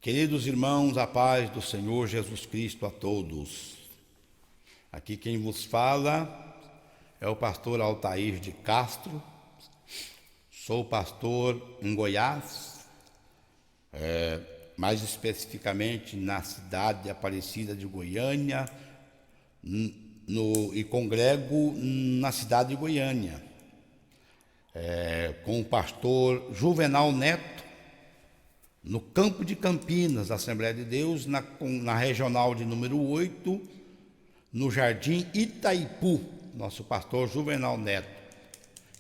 Queridos irmãos, a paz do Senhor Jesus Cristo a todos. Aqui quem vos fala é o pastor Altair de Castro. Sou pastor em Goiás, mais especificamente na cidade de Aparecida de Goiânia, e congrego na cidade de Goiânia, com o pastor Juvenal Neto, no campo de Campinas, da Assembleia de Deus, na regional de número 8, no Jardim Itaipu, nosso pastor Juvenal Neto.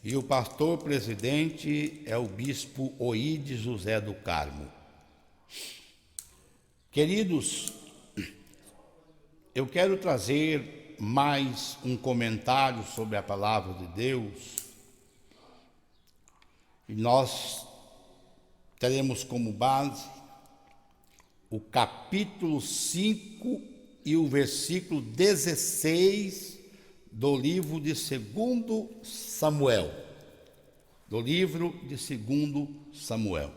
E o pastor presidente é o bispo Oíde José do Carmo. Queridos, eu quero trazer mais um comentário sobre a palavra de Deus. E nós teremos como base o capítulo 5 e o versículo 16 do livro de 2 Samuel. Do livro de 2 Samuel.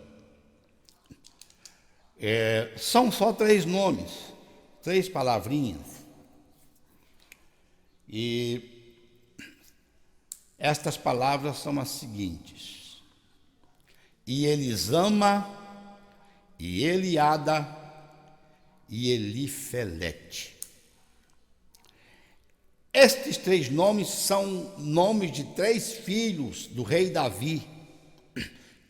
São só 3 nomes, 3 palavrinhas. E estas palavras são as seguintes: e Elisama, e Eliada, e Elifelete. Estes 3 nomes são nomes de 3 filhos do rei Davi,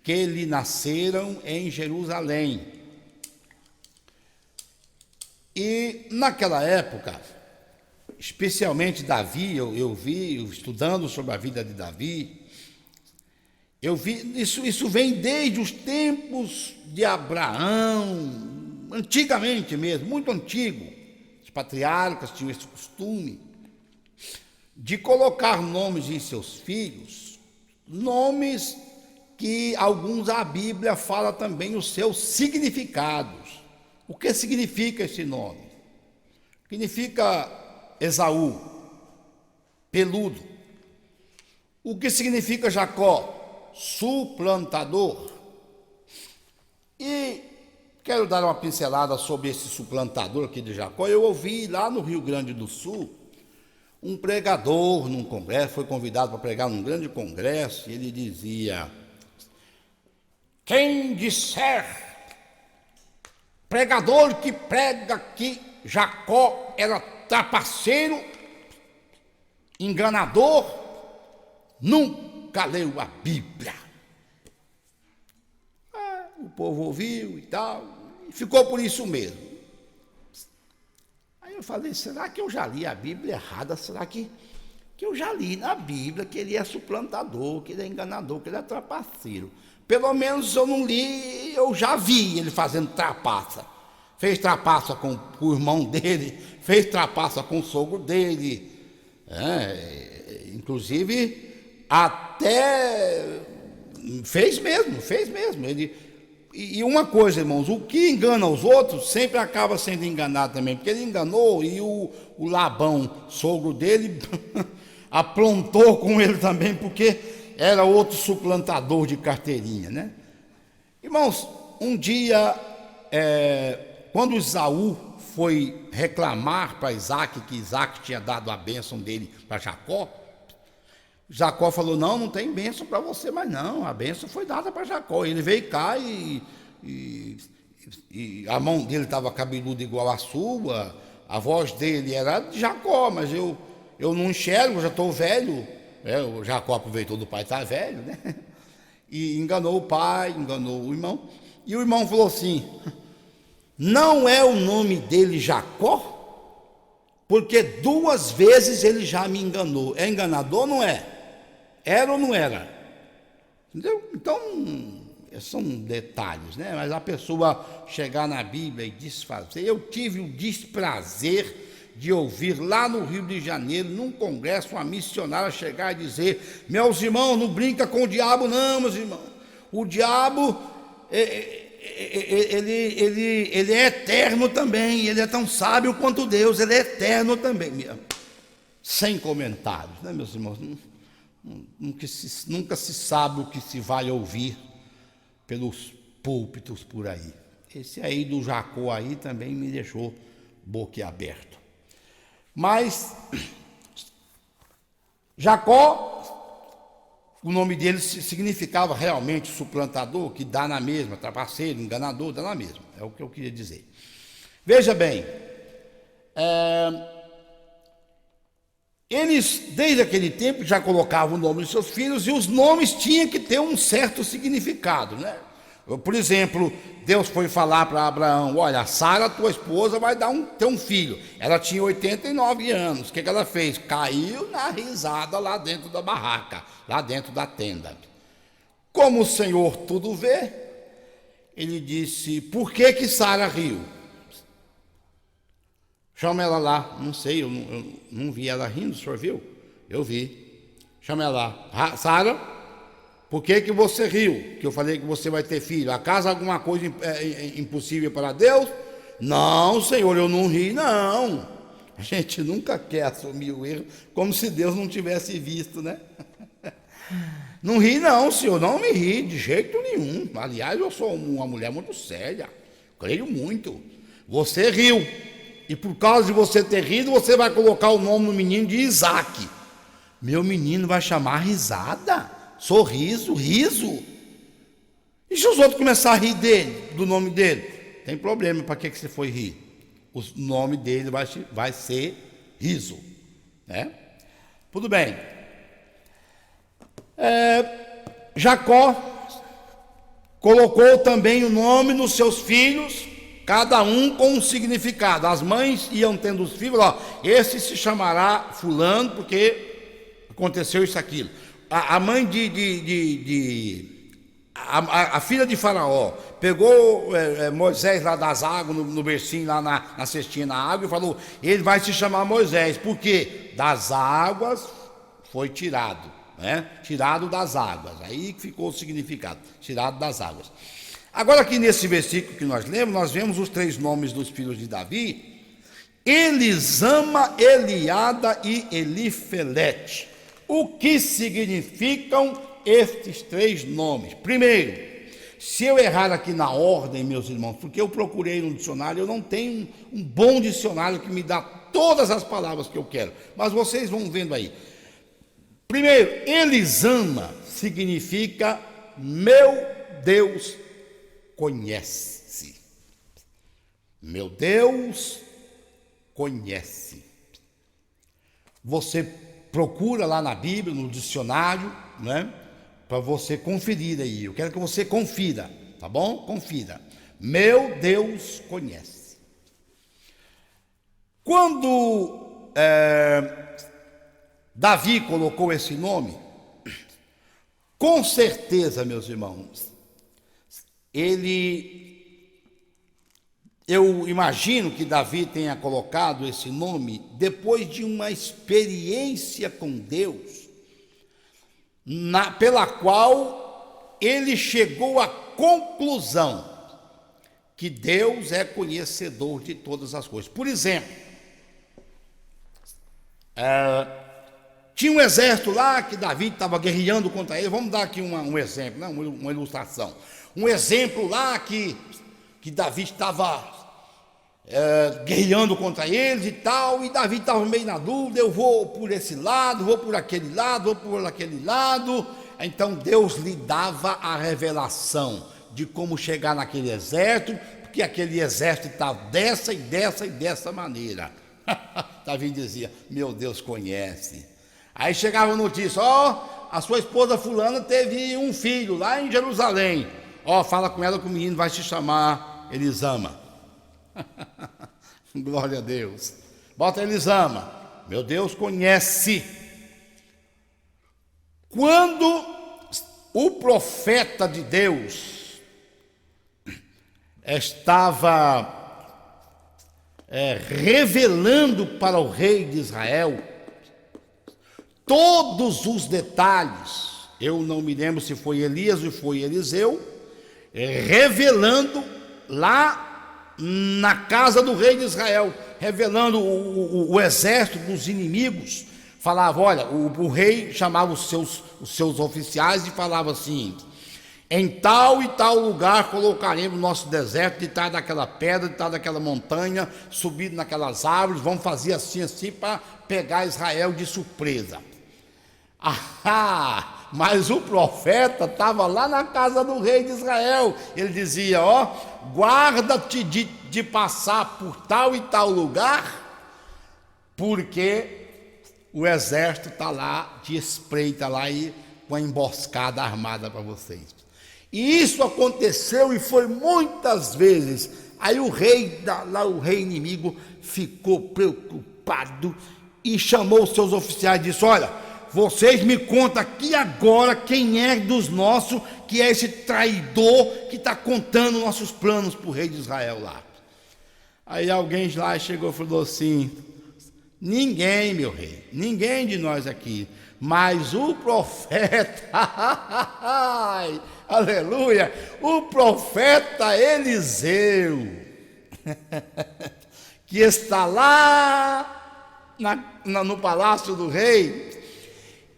que lhe nasceram em Jerusalém. E naquela época, especialmente Davi, eu vi, estudando sobre a vida de Davi, eu vi, isso vem desde os tempos de Abraão, antigamente mesmo, muito antigo. Os patriarcas tinham esse costume de colocar nomes em seus filhos, nomes que alguns a Bíblia fala também os seus significados. O que significa esse nome? Significa Esaú, peludo. O que significa Jacó? Suplantador. E quero dar uma pincelada sobre esse suplantador aqui de Jacó. Eu ouvi lá no Rio Grande do Sul um pregador num congresso, foi convidado para pregar num grande congresso, e ele dizia: quem disser, pregador que prega que Jacó era trapaceiro, enganador, nunca leu a Bíblia. O povo ouviu e tal, e ficou por isso mesmo. Aí eu falei: será que eu já li a Bíblia errada? Será que eu já li na Bíblia que ele é suplantador, que ele é enganador, que ele é trapaceiro? Pelo menos eu não li, eu já vi ele fazendo trapaça. Fez trapaça com o irmão dele, fez trapaça com o sogro dele, inclusive até fez mesmo. E uma coisa, irmãos, o que engana os outros sempre acaba sendo enganado também, porque ele enganou e o Labão, sogro dele, aprontou com ele também, porque era outro suplantador de carteirinha, né? Irmãos, um dia, quando Esaú foi reclamar para Isaac que Isaac tinha dado a bênção dele para Jacó, Jacó falou: não tem bênção para você, mas não, a bênção foi dada para Jacó. Ele veio cá e a mão dele estava cabeluda igual a sua, a voz dele era de Jacó, mas eu não enxergo, já estou velho. O Jacó aproveitou do pai estar velho, né? E enganou o pai, enganou o irmão. E o irmão falou assim: não é o nome dele Jacó? Porque 2 vezes ele já me enganou. É enganador ou não é? Era ou não era? Entendeu? Então, são detalhes, né? Mas a pessoa chegar na Bíblia e desfazer. Eu tive o desprazer de ouvir lá no Rio de Janeiro, num congresso, uma missionária chegar e dizer: meus irmãos, não brinca com o diabo não, meus irmãos. O diabo, ele é eterno também, ele é tão sábio quanto Deus, ele é eterno também. Sem comentários, né, meus irmãos? Nunca se sabe o que se vai ouvir pelos púlpitos por aí. Esse aí do Jacó aí também me deixou boquiaberto. Mas Jacó, o nome dele significava realmente suplantador, que dá na mesma, trapaceiro, enganador, dá na mesma. É o que eu queria dizer. Veja bem, eles, desde aquele tempo, já colocavam o nome dos seus filhos e os nomes tinham que ter um certo significado, né? Por exemplo, Deus foi falar para Abraão: olha, Sara, tua esposa, vai ter um filho. Ela tinha 89 anos. O que ela fez? Caiu na risada lá dentro da barraca, lá dentro da tenda. Como o Senhor tudo vê, ele disse: por que Sara riu? Chama ela lá. Não sei, eu não vi ela rindo, o senhor viu? Eu vi. Chama ela lá. Sara, por que você riu? Que eu falei que você vai ter filho. Acaso alguma coisa impossível para Deus? Não, Senhor, eu não ri, não. A gente nunca quer assumir o erro como se Deus não tivesse visto, né? Não ri, não, Senhor, não me ri de jeito nenhum. Aliás, eu sou uma mulher muito séria, creio muito. Você riu. E por causa de você ter rido, você vai colocar o nome do menino de Isaac. Meu menino vai chamar risada, sorriso, riso. E se os outros começarem a rir dele, do nome dele? Tem problema, para que você foi rir? O nome dele vai ser riso, né? Tudo bem. Jacó colocou também o nome nos seus filhos, cada um com um significado. As mães iam tendo os filhos, ó, esse se chamará fulano, porque aconteceu isso, aquilo. A mãe a filha de Faraó pegou Moisés lá das águas, no bercinho, lá na cestinha na água, e falou: ele vai se chamar Moisés, porque das águas foi tirado, né? Tirado das águas, aí ficou o significado, tirado das águas. Agora aqui nesse versículo que nós lemos, nós vemos os 3 nomes dos filhos de Davi: Elisama, Eliada e Elifelete. O que significam estes 3 nomes? Primeiro, se eu errar aqui na ordem, meus irmãos, porque eu procurei no dicionário, eu não tenho um bom dicionário que me dá todas as palavras que eu quero, mas vocês vão vendo aí. Primeiro, Elisama significa meu Deus conhece. Meu Deus conhece. Você procura lá na Bíblia, no dicionário, né? Para você conferir aí. Eu quero que você confira, tá bom? Confira. Meu Deus conhece. Quando Davi colocou esse nome, com certeza, meus irmãos, eu imagino que Davi tenha colocado esse nome depois de uma experiência com Deus, pela qual ele chegou à conclusão que Deus é conhecedor de todas as coisas. Por exemplo, tinha um exército lá que Davi estava guerreando contra ele. Vamos dar aqui um exemplo, né? Uma ilustração. Um exemplo lá que Davi estava guerreando contra eles e tal, e Davi estava meio na dúvida: eu vou por esse lado, vou por aquele lado, vou por aquele lado. Então Deus lhe dava a revelação de como chegar naquele exército, porque aquele exército estava dessa e dessa e dessa maneira. Davi dizia: meu Deus conhece. Aí chegava a notícia: a sua esposa fulana teve um filho lá em Jerusalém. Fala com ela que o menino vai se chamar Elisama. Glória a Deus. Bota Elisama. Meu Deus conhece. Quando o profeta de Deus estava revelando para o rei de Israel todos os detalhes, eu não me lembro se foi Elias ou foi Eliseu, revelando lá na casa do rei de Israel, revelando o exército dos inimigos. Falava: olha, o rei chamava os seus oficiais e falava assim: Em tal e tal lugar colocaremos o nosso deserto, de trás daquela pedra, de trás daquela montanha, subindo naquelas árvores, vamos fazer assim, assim, para pegar Israel de surpresa. Ah, mas o profeta estava lá na casa do rei de Israel. Ele dizia: ó, guarda-te de passar por tal e tal lugar, porque o exército está lá de espreita lá e com a emboscada armada para vocês. E isso aconteceu e foi muitas vezes. Aí o rei inimigo ficou preocupado e chamou os seus oficiais e disse: olha, vocês me contam aqui agora quem é dos nossos, que é esse traidor que está contando nossos planos para o rei de Israel lá. Aí alguém lá chegou e falou assim: ninguém, meu rei, ninguém de nós aqui, mas o profeta, aleluia, o profeta Eliseu, que está lá no palácio do rei,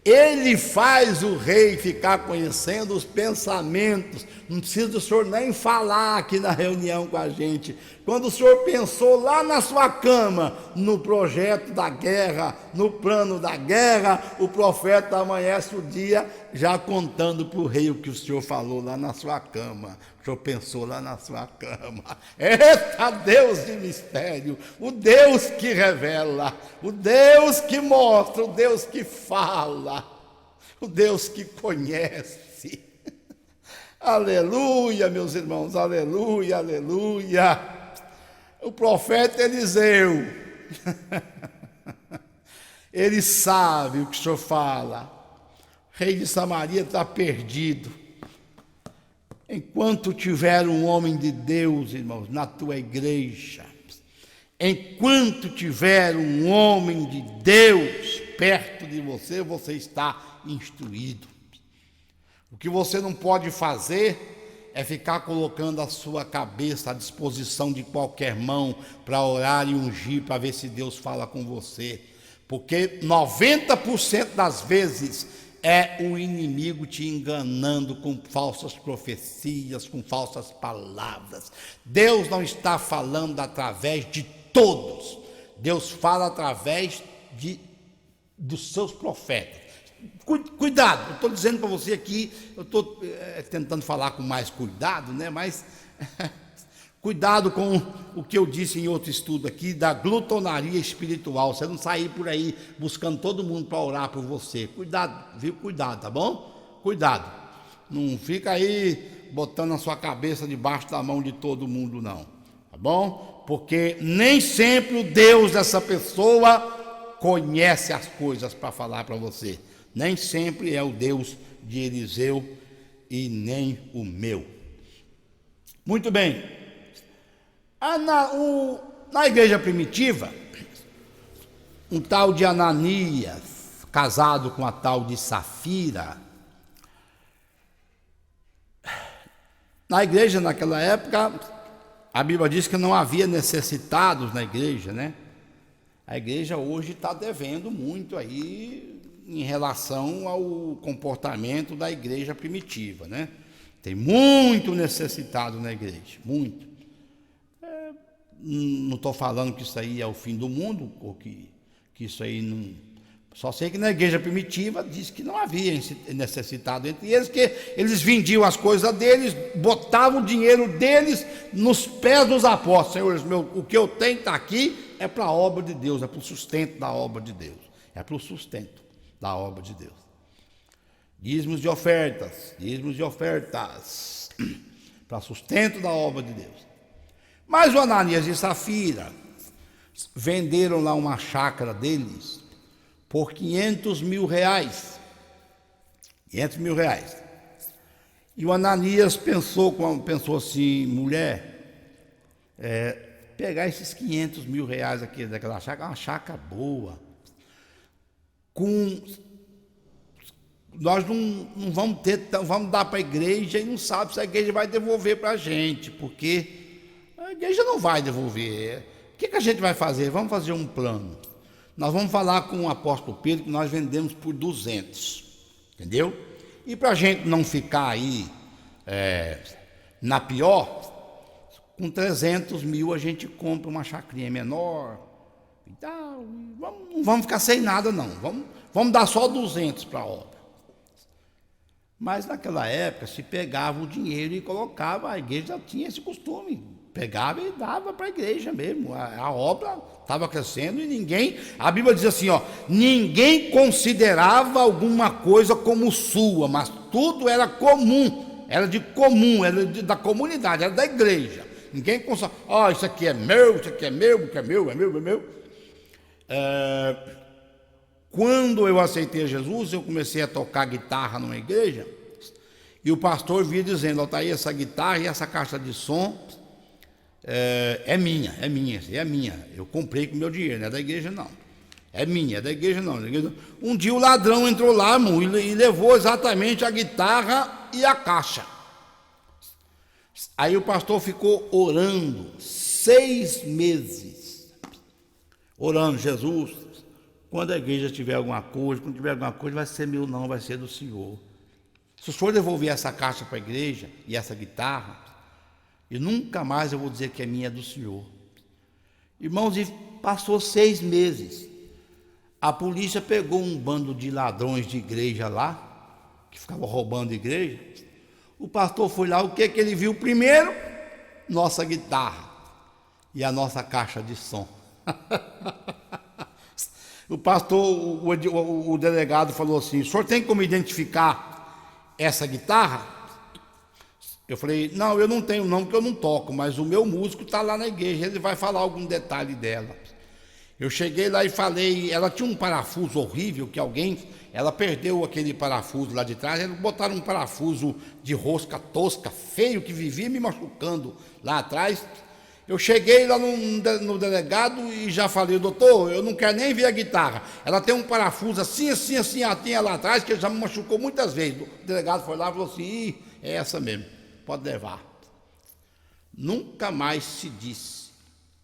ele faz o rei ficar conhecendo os pensamentos. Não precisa do senhor nem falar aqui na reunião com a gente. Quando o senhor pensou lá na sua cama, no projeto da guerra, no plano da guerra, o profeta amanhece o dia já contando para o rei o que o senhor falou lá na sua cama. O senhor pensou lá na sua cama. Eita Deus de mistério, o Deus que revela, o Deus que mostra, o Deus que fala, o Deus que conhece. Aleluia, meus irmãos, aleluia, aleluia. O profeta Eliseu, ele sabe o que o senhor fala. O rei de Samaria está perdido. Enquanto tiver um homem de Deus, irmãos, na tua igreja, enquanto tiver um homem de Deus perto de você, você está instruído. O que você não pode fazer é ficar colocando a sua cabeça à disposição de qualquer mão para orar e ungir, para ver se Deus fala com você. Porque 90% das vezes é o inimigo te enganando com falsas profecias, com falsas palavras. Deus não está falando através de todos. Deus fala através dos seus profetas. Cuidado, eu estou dizendo para você aqui, eu estou tentando falar com mais cuidado, né? Mas cuidado com o que eu disse em outro estudo aqui, da glutonaria espiritual. Você não sair por aí buscando todo mundo para orar por você. Cuidado, viu? Cuidado, tá bom? Cuidado. Não fica aí botando a sua cabeça debaixo da mão de todo mundo, não. Tá bom? Porque nem sempre o Deus dessa pessoa conhece as coisas para falar para você. Nem sempre é o Deus de Eliseu e nem o meu. Muito bem. Na igreja primitiva, um tal de Ananias, casado com a tal de Safira, na igreja naquela época, a Bíblia diz que não havia necessitados na igreja, né? A igreja hoje está devendo muito aí em relação ao comportamento da igreja primitiva, né? Tem muito necessitado na igreja, muito. Não estou falando que isso aí é o fim do mundo, ou que isso aí não... Só sei que na igreja primitiva diz que não havia necessitado entre eles, que eles vendiam as coisas deles, botavam o dinheiro deles nos pés dos apóstolos. Senhores, o que eu tenho está aqui, é para a obra de Deus, é para o sustento da obra de Deus. É para o sustento da obra de Deus. Dízimos de ofertas, para sustento da obra de Deus. Mas o Ananias e Safira venderam lá uma chácara deles por 500 mil reais. 500 mil reais. E o Ananias pensou assim, mulher, pegar esses 500 mil reais aqui daquela chácara, uma chácara boa, nós não vamos vamos dar para a igreja e não sabe se a igreja vai devolver para a gente, porque a igreja não vai devolver. O que a gente vai fazer? Vamos fazer um plano. Nós vamos falar com o apóstolo Pedro que nós vendemos por 200, entendeu? E para a gente não ficar aí Na pior, com 300 mil a gente compra uma chacrinha menor e tal. Não vamos ficar sem nada, não. Vamos dar só 200 para a obra. Mas naquela época se pegava o dinheiro e colocava, a igreja já tinha esse costume. Pegava e dava para a igreja mesmo. A obra estava crescendo e ninguém, a Bíblia diz assim, ninguém considerava alguma coisa como sua, mas tudo era comum, era da comunidade, era da igreja. Ninguém considerava, isso aqui é meu, isso aqui é meu, isso é meu, é meu, é meu. Quando eu aceitei Jesus, eu comecei a tocar guitarra numa igreja e o pastor vinha dizendo, tá aí essa guitarra e essa caixa de som é minha. Eu comprei com meu dinheiro, não é da igreja não. É minha, é da igreja não. Um dia o ladrão entrou lá, irmão, e levou exatamente a guitarra e a caixa. Aí o pastor ficou orando 6 meses. Orando, Jesus, quando a igreja tiver alguma coisa, vai ser meu não, vai ser do Senhor. Se o Senhor devolver essa caixa para a igreja e essa guitarra, e nunca mais eu vou dizer que é minha, é do Senhor. Irmãos, e passou 6 meses. A polícia pegou um bando de ladrões de igreja lá, que ficavam roubando a igreja. O pastor foi lá, o que ele viu primeiro? Nossa guitarra e a nossa caixa de som. O pastor, o delegado falou assim, o senhor tem como identificar essa guitarra? Eu falei, não, eu não tenho não, porque eu não toco, mas o meu músico está lá na igreja, ele vai falar algum detalhe dela. Eu cheguei lá e falei, ela tinha um parafuso horrível, ela perdeu aquele parafuso lá de trás, eles botaram um parafuso de rosca tosca, feio, que vivia me machucando lá atrás. Eu cheguei lá no delegado e já falei, doutor, eu não quero nem ver a guitarra, ela tem um parafuso assim, tem lá atrás, que já me machucou muitas vezes. O delegado foi lá e falou assim, é essa mesmo, pode levar. Nunca mais se disse,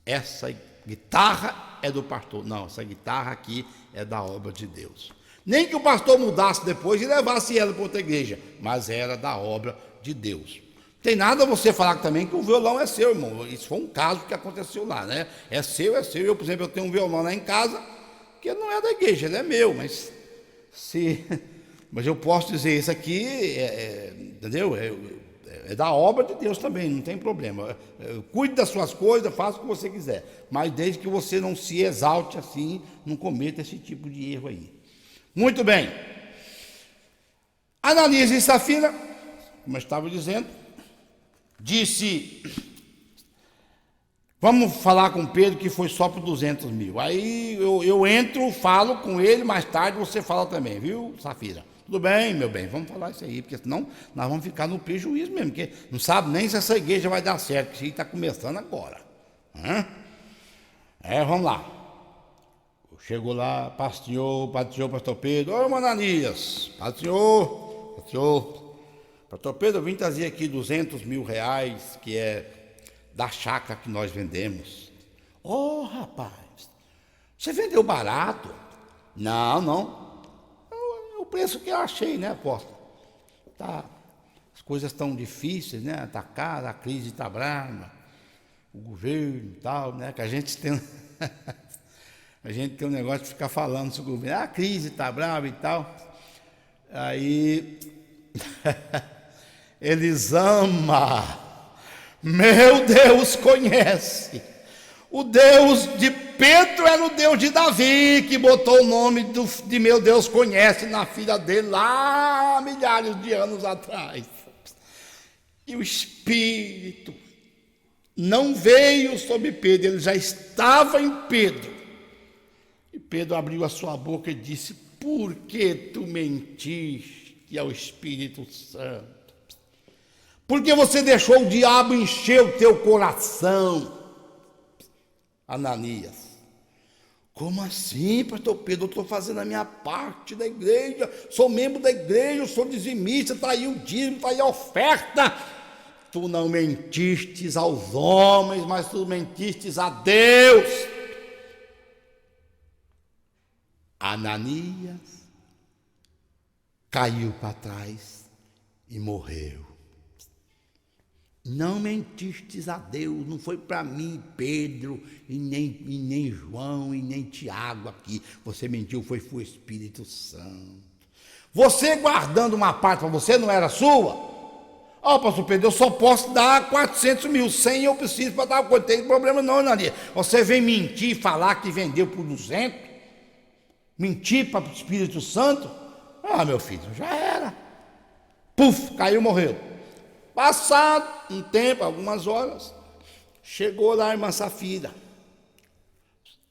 essa guitarra é do pastor. Não, essa guitarra aqui é da obra de Deus. Nem que o pastor mudasse depois e levasse ela para outra igreja, mas era da obra de Deus. Tem nada você falar também que o violão é seu, irmão. Isso foi um caso que aconteceu lá, né? É seu. Eu, por exemplo, eu tenho um violão lá em casa, que não é da igreja, ele é meu, mas eu posso dizer, isso aqui, entendeu? É da obra de Deus também, não tem problema. Cuide das suas coisas, faça o que você quiser, mas desde que você não se exalte assim, não cometa esse tipo de erro aí. Muito bem. Ananias e Safira, como eu estava dizendo, disse, vamos falar com Pedro que foi só por 200 mil. Aí eu entro, falo com ele, mais tarde você fala também, viu, Safira? Tudo bem, meu bem, vamos falar isso aí, porque senão nós vamos ficar no prejuízo mesmo, porque não sabe nem se essa igreja vai dar certo, porque isso está começando agora. Vamos lá. Chegou lá, pastor Pedro, ô Ananias, pastor Pedro, eu vim trazer aqui 200 mil reais, que é da chácara que nós vendemos. Rapaz, você vendeu barato? Não. O preço que eu achei, né, apóstolo? As coisas estão difíceis, né? Está cara, a crise está brava, o governo e tal, né? Que a gente tem um negócio de ficar falando sobre o governo. A crise está brava e tal. Aí eles amam. Meu Deus conhece. O Deus de Pedro era o Deus de Davi, que botou o nome de meu Deus conhece na filha dele lá milhares de anos atrás. E o Espírito não veio sobre Pedro, ele já estava em Pedro. E Pedro abriu a sua boca e disse, por que tu mentiste ao Espírito Santo? Porque você deixou o diabo encher o teu coração, Ananias. Como assim, pastor Pedro? Eu estou fazendo a minha parte da igreja, sou membro da igreja, sou dizimista, está aí o dízimo, está aí a oferta. Tu não mentistes aos homens, mas tu mentistes a Deus. Ananias caiu para trás e morreu. não mentistes a Deus, não foi para mim, Pedro, e nem João, e nem Tiago aqui. Você mentiu, foi o Espírito Santo. Você guardando uma parte para você, não era sua? Ó, pastor Pedro, eu só posso dar 400 mil, 100 eu preciso para dar o quanto. Tem problema não, Ananias. Você vem mentir, falar que vendeu por 200? Mentir para o Espírito Santo? Ah, meu filho, já era. Puf, caiu, morreu. Passado um tempo, algumas horas, chegou lá a irmã Safira.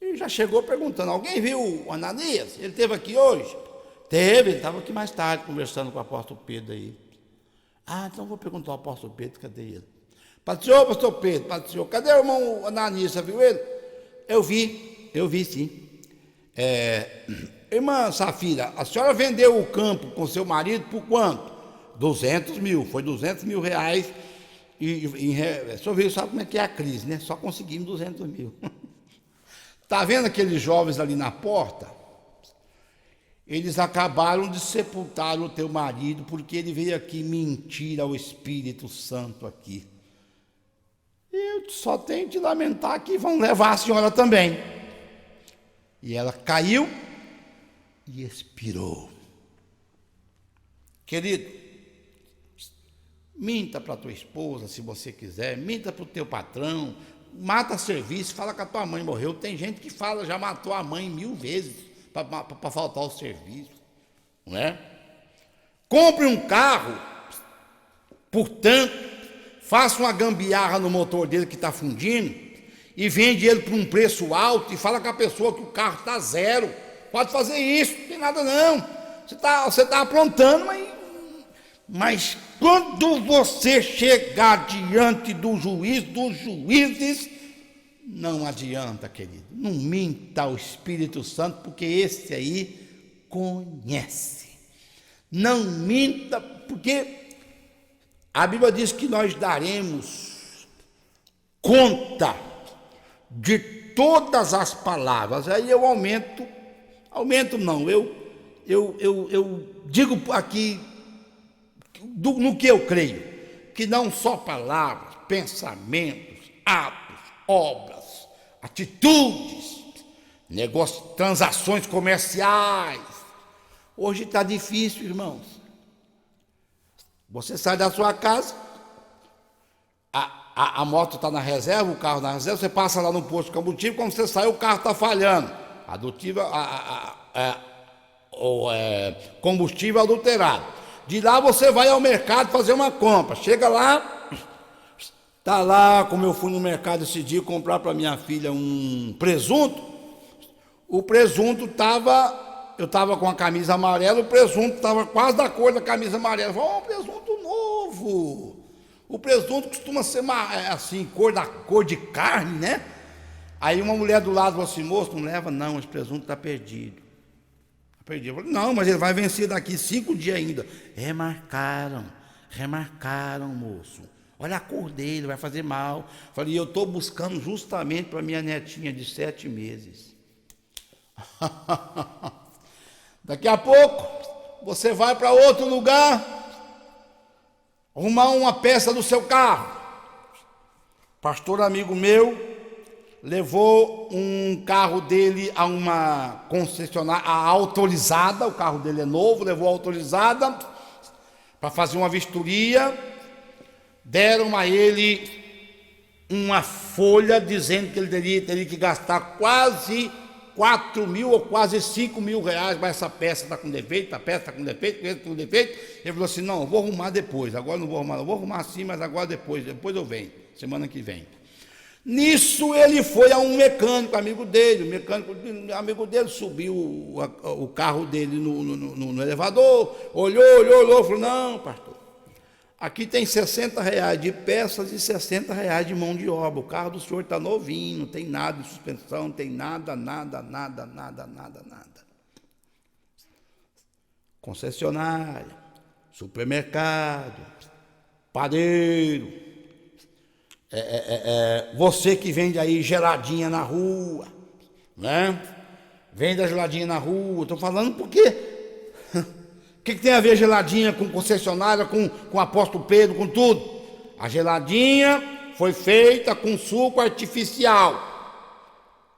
E já chegou perguntando, alguém viu o Ananias? Ele esteve aqui hoje? Teve, ele estava aqui mais tarde, conversando com o apóstolo Pedro aí. Ah, então vou perguntar ao apóstolo Pedro, cadê ele? Pastor Pedro, cadê o irmão Ananias, você viu ele? Eu vi sim. Irmã Safira, a senhora vendeu o campo com seu marido por quanto? 200 mil, foi 200 mil reais. O senhor viu, sabe como é que é a crise, né? Só conseguimos 200 mil. Está vendo aqueles jovens ali na porta? Eles acabaram de sepultar o teu marido porque ele veio aqui mentir ao Espírito Santo aqui. Eu só tenho de lamentar que vão levar a senhora também. E ela caiu e expirou. Querido, minta para a tua esposa se você quiser, minta para o teu patrão, mata serviço, fala que a tua mãe morreu. Tem gente que fala, já matou a mãe 1000 vezes para faltar o serviço, não é? Compre um carro, portanto, faça uma gambiarra no motor dele que está fundindo e vende ele por um preço alto e fala com a pessoa que o carro está zero. Pode fazer isso, não tem nada não. Você está aprontando, mas quando você chegar diante do juiz, dos juízes, não adianta, querido, não minta ao Espírito Santo, porque esse aí conhece. Não minta, porque a Bíblia diz que nós daremos conta de todas as palavras. Aí eu aumento não, eu digo aqui no que eu creio, que não só palavras, pensamentos, atos, obras, atitudes, negócios, transações comerciais. Hoje está difícil, irmãos. Você sai da sua casa, a moto está na reserva, o carro na reserva, você passa lá no posto de combustível, quando você sai, o carro está falhando. Combustível adulterado. De lá você vai ao mercado fazer uma compra. Chega lá, está lá, como eu fui no mercado esse dia comprar para minha filha um presunto. O presunto eu estava com a camisa amarela, o presunto estava quase da cor da camisa amarela. Eu falei, um presunto novo. O presunto costuma ser assim, cor de carne, né? Aí uma mulher do lado falou assim, moço, não leva não, esse presunto está perdido. Eu falei, não, mas ele vai vencer daqui 5 dias ainda. Remarcaram, moço. Olha a cor dele, vai fazer mal. Eu falei, eu estou buscando justamente para minha netinha de 7 meses. Daqui a pouco, você vai para outro lugar, arrumar uma peça do seu carro. Pastor amigo meu levou um carro dele a uma concessionária autorizada, o carro dele é novo, levou a autorizada para fazer uma vistoria, deram a ele uma folha dizendo que ele teria que gastar quase 4 mil ou quase 5 mil reais, mas essa peça está com defeito, a peça está com defeito, essa com defeito. Ele falou assim, não, eu vou arrumar depois, agora não vou arrumar, eu vou arrumar sim, mas agora depois eu venho, semana que vem. Nisso ele foi a um mecânico, amigo dele, subiu o carro dele no elevador, olhou, falou, não, pastor, aqui tem 60 reais de peças e 60 reais de mão de obra, o carro do senhor está novinho, não tem nada de suspensão, não tem nada. Concessionária, supermercado, padeiro, você que vende aí geladinha na rua, né? Vende a geladinha na rua. Estou falando porque o que tem a ver geladinha com concessionária, com o apóstolo Pedro, com tudo? A geladinha foi feita com suco artificial,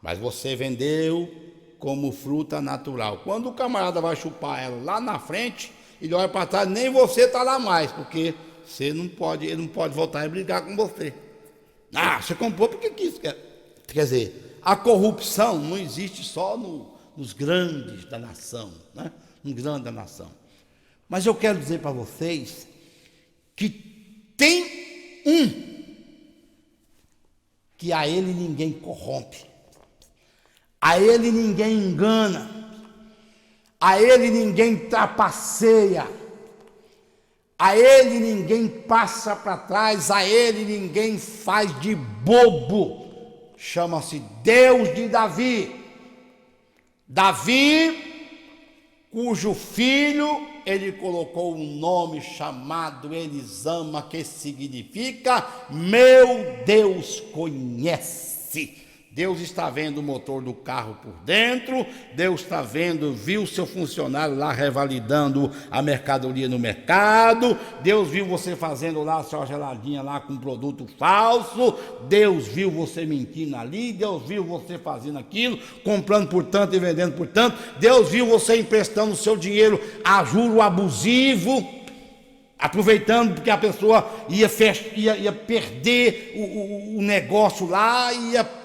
mas você vendeu como fruta natural. Quando o camarada vai chupar ela lá na frente, ele olha para trás, nem você está lá mais, porque ele não pode voltar e brigar com você. Ah, você comprou porque quis. Quer dizer, a corrupção não existe só nos grandes da nação, né? No grande da nação. Mas eu quero dizer para vocês que tem um que a ele ninguém corrompe, a ele ninguém engana, a ele ninguém trapaceia, a ele ninguém passa para trás, a ele ninguém faz de bobo. Chama-se Deus de Davi. Davi, cujo filho ele colocou um nome chamado Elisama, que significa meu Deus conhece. Deus está vendo o motor do carro por dentro, Deus está vendo, viu seu funcionário lá revalidando a mercadoria no mercado, Deus viu você fazendo lá a sua geladinha lá com produto falso, Deus viu você mentindo ali, Deus viu você fazendo aquilo, comprando por tanto e vendendo por tanto, Deus viu você emprestando o seu dinheiro a juro abusivo, aproveitando porque a pessoa ia perder o negócio lá, ia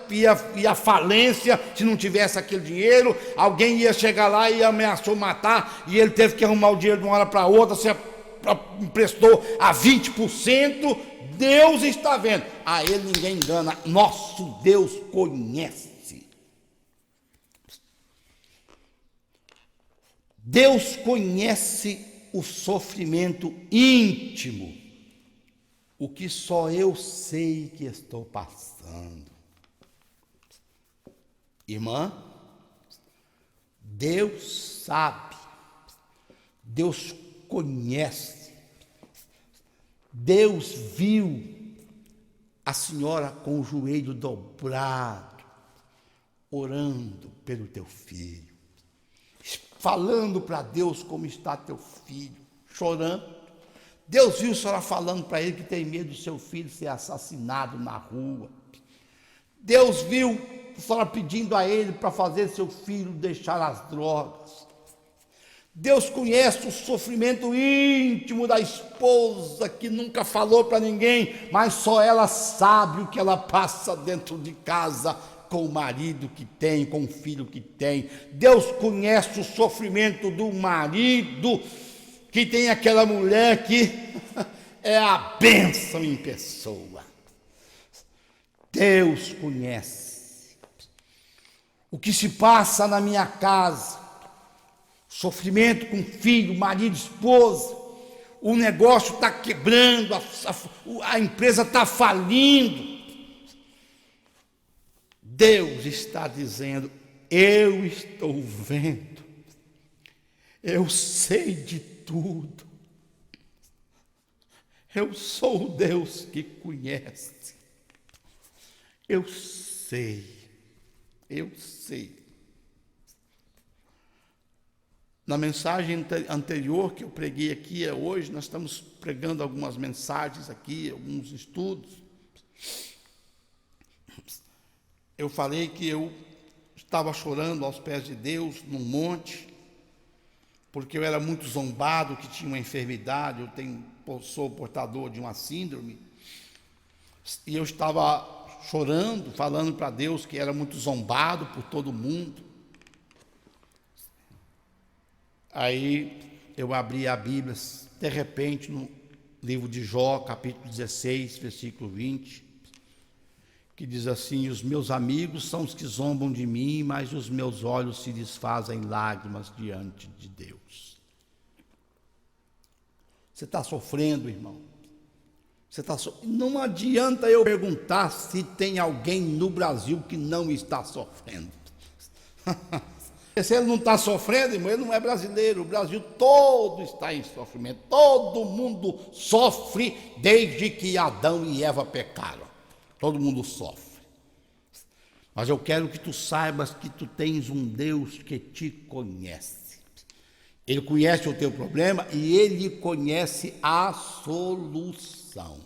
à falência se não tivesse aquele dinheiro, alguém ia chegar lá e ameaçou matar, e ele teve que arrumar o dinheiro de uma hora para outra, você emprestou a 20%, Deus está vendo, a ele ninguém engana, nosso Deus conhece. Deus conhece o sofrimento íntimo, o que só eu sei que estou passando. Irmã, Deus sabe, Deus conhece, Deus viu a senhora com o joelho dobrado, orando pelo teu filho, falando para Deus como está teu filho, chorando. Deus viu a senhora falando para ele que tem medo do seu filho ser assassinado na rua. Deus viu a senhora pedindo a ele para fazer seu filho deixar as drogas. Deus conhece o sofrimento íntimo da esposa que nunca falou para ninguém, mas só ela sabe o que ela passa dentro de casa, com o marido que tem, com o filho que tem. Deus conhece o sofrimento do marido que tem aquela mulher que é a bênção em pessoa. Deus conhece o que se passa na minha casa, sofrimento com filho, marido, esposa, o negócio está quebrando, a empresa está falindo. Deus está dizendo, eu estou vendo, eu sei de tudo, eu sou o Deus que conhece, eu sei. Na mensagem anterior que eu preguei aqui, hoje nós estamos pregando algumas mensagens aqui, alguns estudos. Eu falei que eu estava chorando aos pés de Deus, num monte, porque eu era muito zombado, que tinha uma enfermidade, sou portador de uma síndrome, e eu estava chorando, falando para Deus que era muito zombado por todo mundo. Aí eu abri a Bíblia, de repente, no livro de Jó, capítulo 16, versículo 20, que diz assim, os meus amigos são os que zombam de mim, mas os meus olhos se desfazem em lágrimas diante de Deus. Você está sofrendo, irmão? Não adianta eu perguntar se tem alguém no Brasil que não está sofrendo. Se ele não está sofrendo, irmão, ele não é brasileiro. O Brasil todo está em sofrimento. Todo mundo sofre desde que Adão e Eva pecaram. Todo mundo sofre. Mas eu quero que tu saibas que tu tens um Deus que te conhece. Ele conhece o teu problema e ele conhece a solução.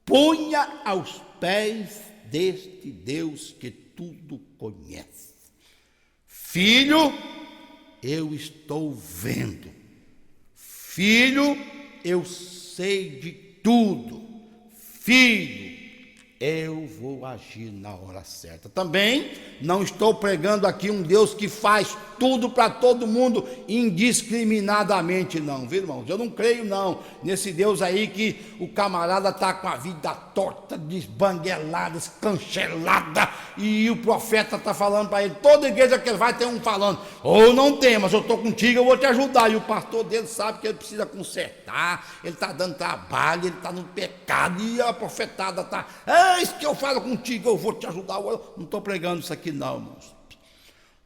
ponha aos pés deste Deus que tudo conhece. Filho, eu estou vendo. Filho, eu sei de tudo. Filho, eu vou agir na hora certa. Também não estou pregando aqui um Deus que faz tudo para todo mundo indiscriminadamente, não, viu, irmãos? Eu não creio, não, nesse Deus aí que o camarada está com a vida torta, desbanguelada, escanchelada, e o profeta está falando para ele, toda igreja que ele vai ter um falando, ou não tem, mas eu estou contigo, eu vou te ajudar, e o pastor dele sabe que ele precisa consertar, ele está dando trabalho, ele está no pecado, e a profetada está, é isso que eu falo contigo, eu vou te ajudar. Eu não estou pregando isso aqui não, irmãos.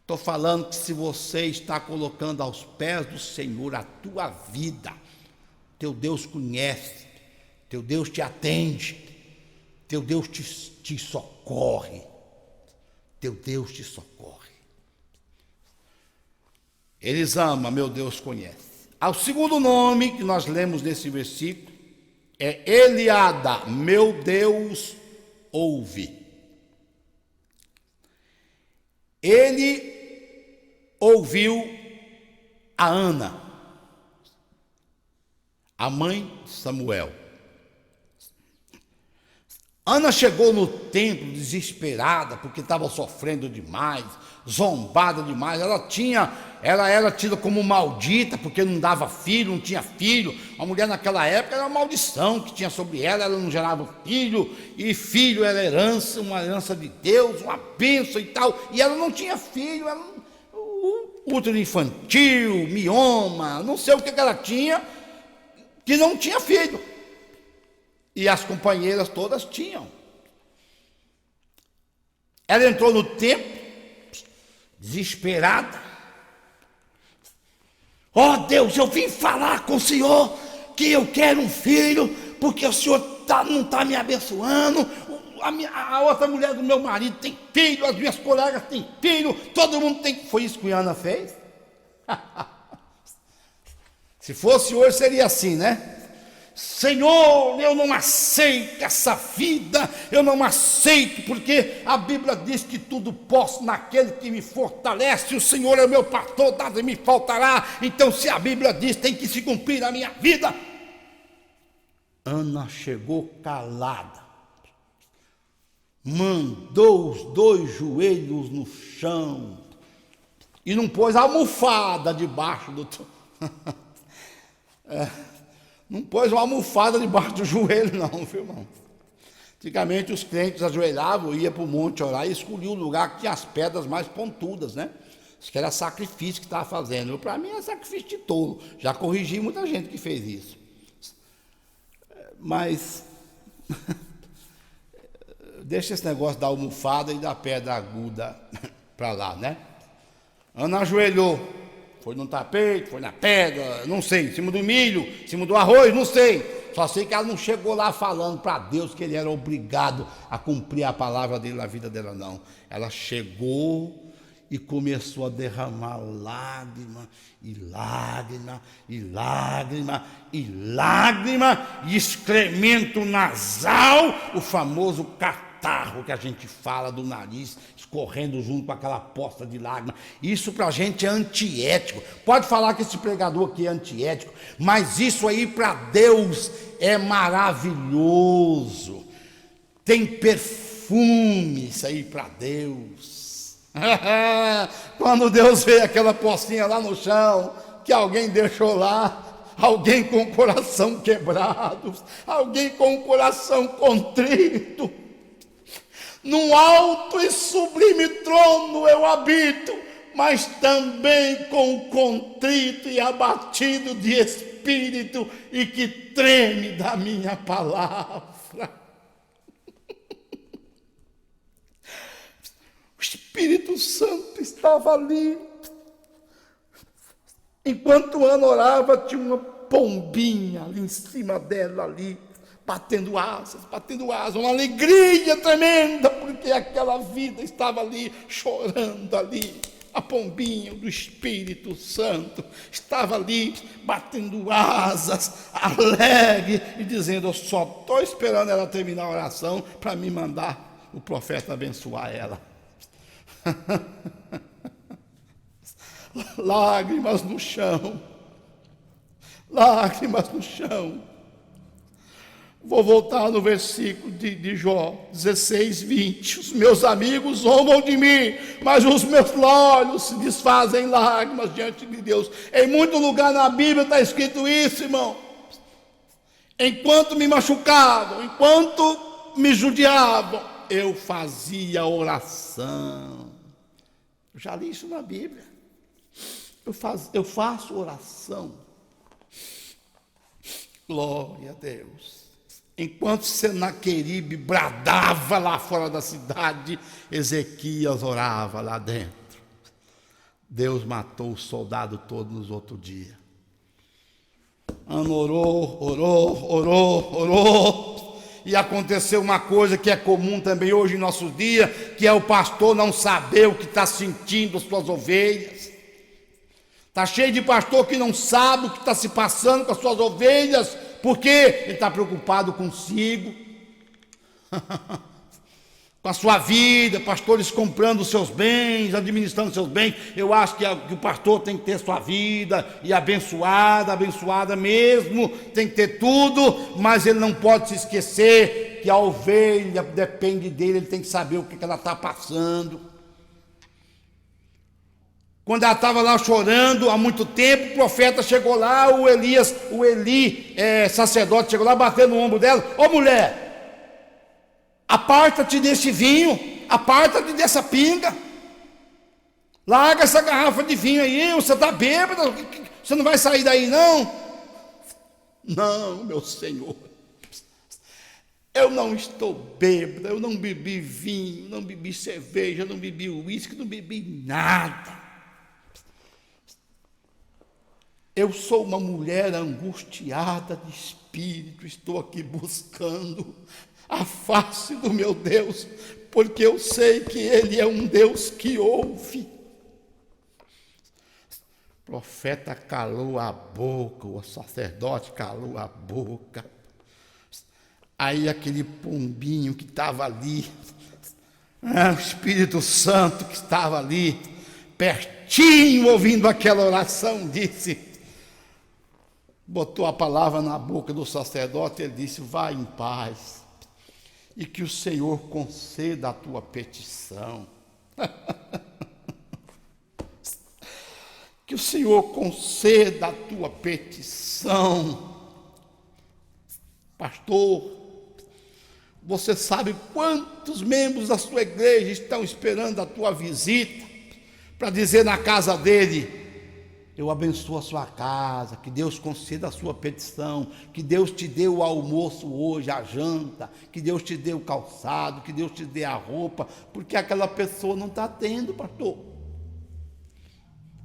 Estou falando que se você está colocando aos pés do Senhor a tua vida, teu Deus conhece, teu Deus te atende, teu Deus te socorre, teu Deus te socorre. Eles amam, meu Deus conhece. O segundo nome que nós lemos nesse versículo é Eliada, meu Deus ouve. Ele ouviu a Ana, a mãe de Samuel. Ana chegou no templo desesperada, porque estava sofrendo demais, zombada demais. Ela era tida como maldita, porque não dava filho, não tinha filho. A mulher naquela época era uma maldição que tinha sobre ela, ela não gerava filho, e filho era herança, uma herança de Deus, uma bênção e tal. E ela não tinha filho, útero infantil, mioma, não sei o que ela tinha, que não tinha filho. E as companheiras todas tinham. Ela entrou no templo, desesperada. Ó Deus, eu vim falar com o Senhor que eu quero um filho, porque o Senhor não está me abençoando. A outra mulher do meu marido tem filho, as minhas colegas têm filho, todo mundo tem. Foi isso que Ana fez? Se fosse hoje seria assim, né? Senhor, eu não aceito essa vida, eu não aceito, porque a Bíblia diz que tudo posso naquele que me fortalece, o Senhor é o meu pastor, nada me faltará. Então, se a Bíblia diz, tem que se cumprir na minha vida. Ana chegou calada, mandou os dois joelhos no chão e não pôs a almofada debaixo do não pôs uma almofada debaixo do joelho não, viu, irmão? Antigamente os crentes ajoelhavam, iam para o monte orar e escolhiam o lugar que tinha as pedras mais pontudas, né? Isso que era sacrifício que estava fazendo. Para mim é sacrifício de tolo, já corrigi muita gente que fez isso. Mas deixa esse negócio da almofada e da pedra aguda para lá, né? Ana ajoelhou, foi no tapete, foi na pedra, não sei, em cima do milho, em cima do arroz, não sei. Só sei que ela não chegou lá falando para Deus que ele era obrigado a cumprir a palavra dele na vida dela, não. Ela chegou e começou a derramar lágrima, e lágrima, e lágrima, e lágrima, e excremento nasal, o famoso catarro que a gente fala do nariz, escorrendo junto com aquela poça de lágrima. Isso para a gente é antiético. Pode falar que esse pregador aqui é antiético, mas isso aí para Deus é maravilhoso. Tem perfume isso aí para Deus. Quando Deus vê aquela pocinha lá no chão, que alguém deixou lá, alguém com o coração quebrado, alguém com o coração contrito, num alto e sublime trono eu habito, mas também com contrito e abatido de espírito, e que treme da minha palavra. O Espírito Santo estava ali. Enquanto Ana orava, tinha uma pombinha ali em cima dela, ali, batendo asas, uma alegria tremenda, porque aquela vida estava ali, chorando ali, a pombinha do Espírito Santo estava ali batendo asas, alegre, e dizendo: eu só estou esperando ela terminar a oração para me mandar o profeta abençoar ela. Lágrimas no chão, lágrimas no chão. Vou voltar no versículo de Jó 16, 20. Os meus amigos zombam de mim, mas os meus olhos se desfazem em lágrimas diante de Deus. Em muito lugar na Bíblia está escrito isso, irmão. Enquanto me machucavam, enquanto me judiavam, eu fazia oração. Eu já li isso na Bíblia. Eu faço oração. Glória a Deus. Enquanto Senaqueribe bradava lá fora da cidade, Ezequias orava lá dentro. Deus matou o soldado todo nos outros dias. Ana orou. E aconteceu uma coisa que é comum também hoje em nossos dias, que é o pastor não saber o que está sentindo as suas ovelhas. Está cheio de pastor que não sabe o que está se passando com as suas ovelhas, porque ele está preocupado consigo, com a sua vida, pastores comprando os seus bens, administrando os seus bens. Eu acho que o pastor tem que ter sua vida, e abençoada mesmo, tem que ter tudo, mas ele não pode se esquecer que a ovelha depende dele, ele tem que saber o que ela está passando. Quando ela estava lá chorando há muito tempo, o profeta chegou lá, o Eli, sacerdote, chegou lá, batendo no ombro dela: ô mulher, aparta-te desse vinho, aparta-te dessa pinga, larga essa garrafa de vinho aí, você está bêbada, você não vai sair daí não? Não, meu Senhor, eu não estou bêbada, eu não bebi vinho, não bebi cerveja, não bebi uísque, não bebi nada. Eu sou uma mulher angustiada de espírito, estou aqui buscando a face do meu Deus, porque eu sei que Ele é um Deus que ouve. O profeta calou a boca, o sacerdote calou a boca. Aí aquele pombinho que estava ali, o Espírito Santo que estava ali, pertinho, ouvindo aquela oração, botou a palavra na boca do sacerdote. Ele disse: vai em paz, e que o Senhor conceda a tua petição. Que o Senhor conceda a tua petição. Pastor, você sabe quantos membros da sua igreja estão esperando a tua visita, para dizer na casa dele: eu abençoo a sua casa, que Deus conceda a sua petição, que Deus te dê o almoço hoje, a janta, que Deus te dê o calçado, que Deus te dê a roupa, porque aquela pessoa não está tendo, pastor.